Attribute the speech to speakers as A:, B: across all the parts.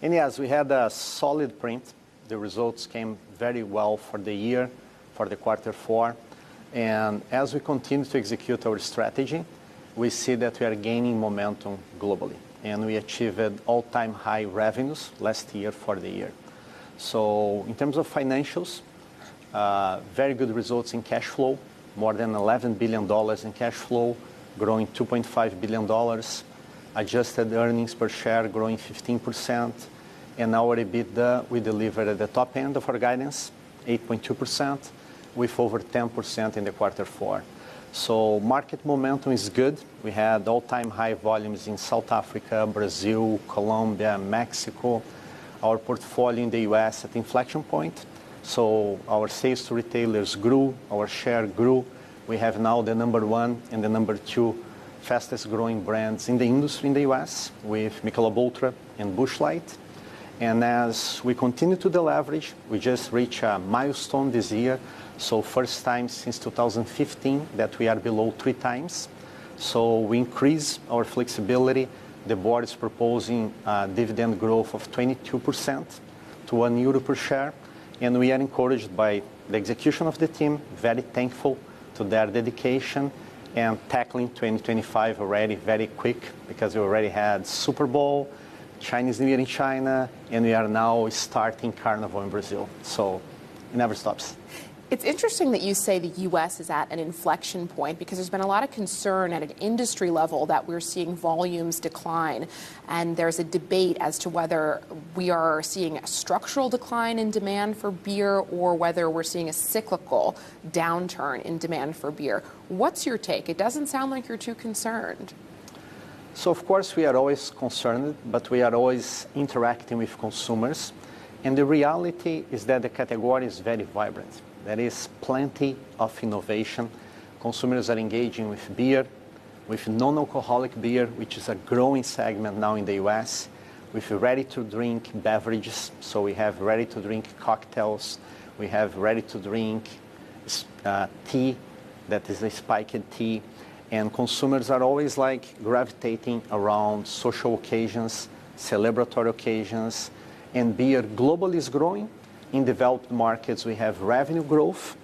A: And yes, we had a solid print. The results came very well for the year, for the quarter four. And as we continue to execute our strategy, we see that we are gaining momentum globally. And we achieved all-time high revenues last year for the year. So in terms of financials, very good results in cash flow, more than $11 billion in cash flow, growing $2.5 billion. Adjusted earnings per share growing 15%. And our EBITDA, we delivered at the top end of our guidance, 8.2%, with over 10% in the quarter four. So market momentum is good. We had all-time high volumes in South Africa, Brazil, Colombia, Mexico. Our portfolio in the US at inflection point. So our sales to retailers grew, our share grew. We have now the number one and the number two fastest growing brands in the industry in the US with Michelob Ultra and Busch Light. And as we continue to deleverage, we just reached a milestone this year. So first time since 2015 that we are below 3 times. So we increase our flexibility. The board is proposing a dividend growth of 22% to €1 per share. And we are encouraged by the execution of the team, very thankful to their dedication and tackling 2025 already very quick because we already had Super Bowl, Chinese New Year in China, and we are now starting Carnival in Brazil. So it never stops.
B: It's interesting that you say the U.S. is at an inflection point because there's been a lot of concern at an industry level that we're seeing volumes decline. And there's a debate as to whether we are seeing a structural decline in demand for beer or whether we're seeing a cyclical downturn in demand for beer. What's your take? It doesn't sound like you're too concerned.
A: So, of course, we are always concerned, but we are always interacting with consumers. And the reality is that the category is very vibrant. There is plenty of innovation. Consumers are engaging with beer, with non-alcoholic beer, which is a growing segment now in the US, with ready-to-drink beverages. So we have ready-to-drink cocktails. We have ready-to-drink tea, that is a spiked tea. And consumers are always gravitating around social occasions, celebratory occasions. And beer globally is growing. In developed markets, we have revenue growth.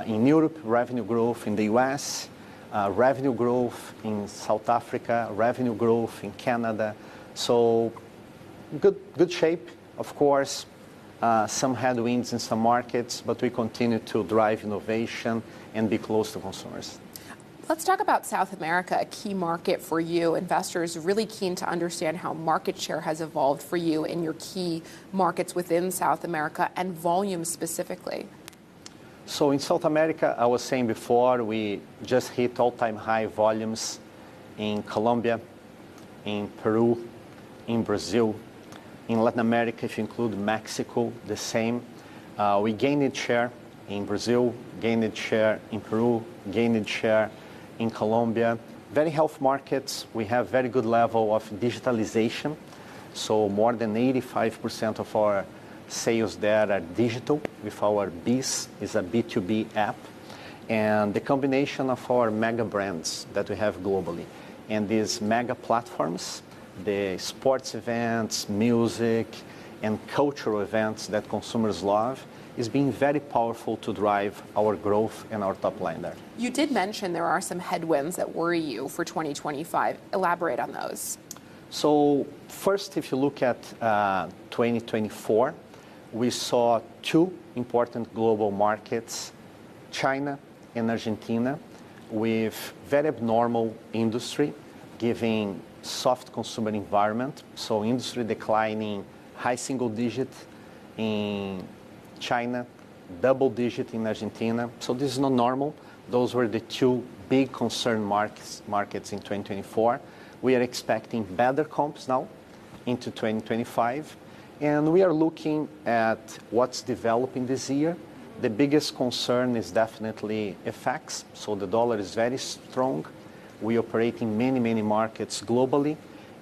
A: In Europe, revenue growth in the US, revenue growth in South Africa, revenue growth in Canada. So good shape, of course. Some headwinds in some markets, but we continue to drive innovation and be close to consumers.
B: Let's talk about South America, a key market for you. Investors are really keen to understand how market share has evolved for you in your key markets within South America and volume specifically.
A: So in South America, I was saying before, we just hit all-time high volumes in Colombia, in Peru, in Brazil. In Latin America, if you include Mexico, the same. We gained share in Brazil, gained share in Peru, gained share in Colombia. Very healthy markets. We have very good level of digitalization. So more than 85% of our sales there are digital with our BEES, is a B2B app. And the combination of our mega brands that we have globally and these mega platforms, the sports events, music, and cultural events that consumers love, is being very powerful to drive our growth and our top line there.
B: You did mention there are some headwinds that worry you for 2025. Elaborate on those.
A: So first, if you look at 2024, we saw 2 important global markets, China and Argentina, with very abnormal industry, giving soft consumer environment. So industry declining high single digit in China, double digit in Argentina. So this is not normal. Those were the 2 big concern markets in 2024. We are expecting better comps now into 2025. And we are looking at what's developing this year. The biggest concern is definitely FX. So the dollar is very strong. We operate in many, many markets globally.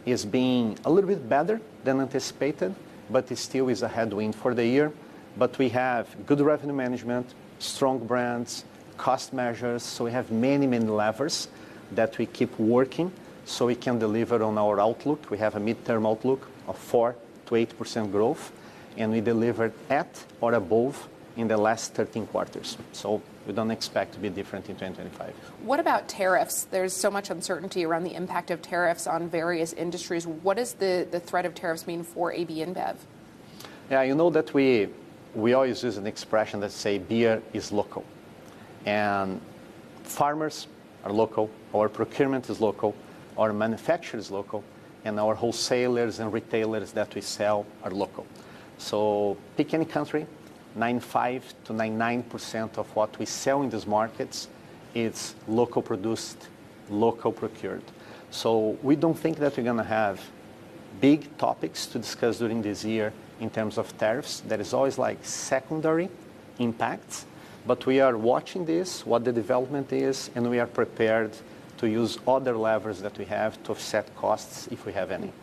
A: It's being a little bit better than anticipated, but it still is a headwind for the year. But we have good revenue management, strong brands, cost measures. So we have many, many levers that we keep working so we can deliver on our outlook. We have a midterm outlook of 4 to to 8% growth, and we delivered at or above in the last 13 quarters. So we don't expect to be different in 2025.
B: What about tariffs? There's so much uncertainty around the impact of tariffs on various industries. What does the threat of tariffs mean for AB InBev?
A: Yeah, you know that we always use an expression that say beer is local. And farmers are local, our procurement is local, our manufacturer is local, and our wholesalers and retailers that we sell are local. So pick any country, 95 to 99% of what we sell in these markets is local produced, local procured. So we don't think that we're going to have big topics to discuss during this year in terms of tariffs. There is always like secondary impacts, but we are watching this, what the development is, and we are prepared to use other levers that we have to offset costs if we have any.